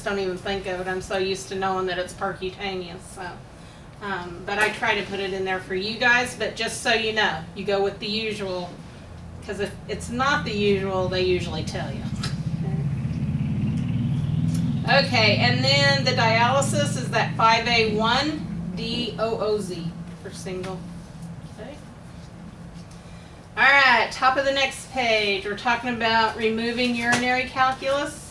just don't even think of it. I'm so used to knowing that it's percutaneous. So, but I try to put it in there for you guys. But just so you know, you go with the usual, because if it's not the usual, they usually tell you. Okay, and then the dialysis is that 5A1 DOOZ for single. Okay. All right, top of the next page, we're talking about removing urinary calculus.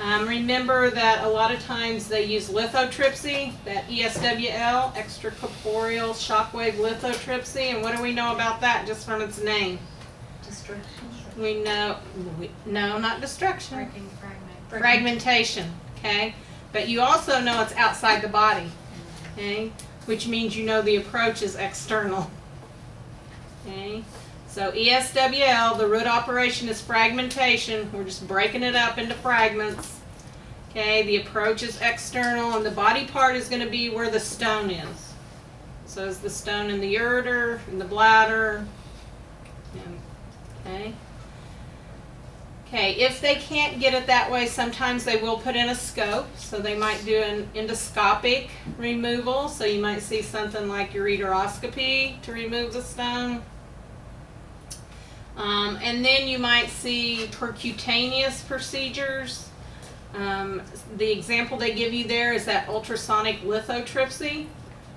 Remember that a lot of times they use lithotripsy, that ESWL, extracorporeal shockwave lithotripsy, and what do we know about that just from its name? Destruction. We know, no, not destruction. Breaking fragment. Fragmentation, okay? But you also know it's outside the body, okay? Which means you know the approach is external, okay? So ESWL, the root operation is fragmentation. We're just breaking it up into fragments, okay? The approach is external, and the body part is going to be where the stone is. So is the stone in the ureter, in the bladder, okay? Okay, if they can't get it that way, sometimes they will put in a scope. So they might do an endoscopic removal. So you might see something like ureteroscopy to remove the stone. And then you might see percutaneous procedures. The example they give you there is that ultrasonic lithotripsy.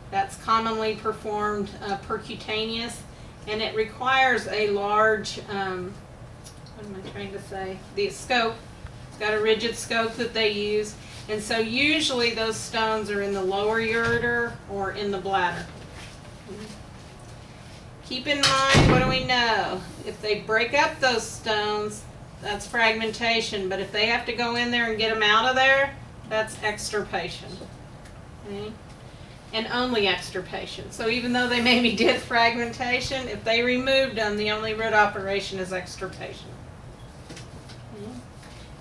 That's commonly performed percutaneous, and it requires a large what am I trying to say? The scope. It's got a rigid scope that they use. And so usually those stones are in the lower ureter or in the bladder. Keep in mind, what do we know? If they break up those stones, that's fragmentation. But if they have to go in there and get them out of there, that's extirpation. Okay? And only extirpation. So even though they maybe did fragmentation, if they removed them, the only root operation is extirpation.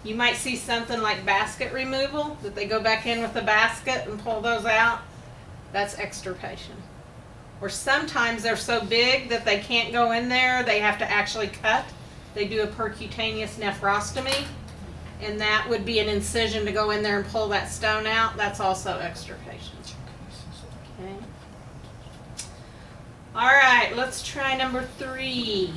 You might see something like basket removal, that they go back in with the basket and pull those out. That's extirpation. Or sometimes they're so big that they can't go in there, they have to actually cut. They do a percutaneous nephrostomy, and that would be an incision to go in there and pull that stone out. That's also extirpation. Okay. All right, let's try number 3.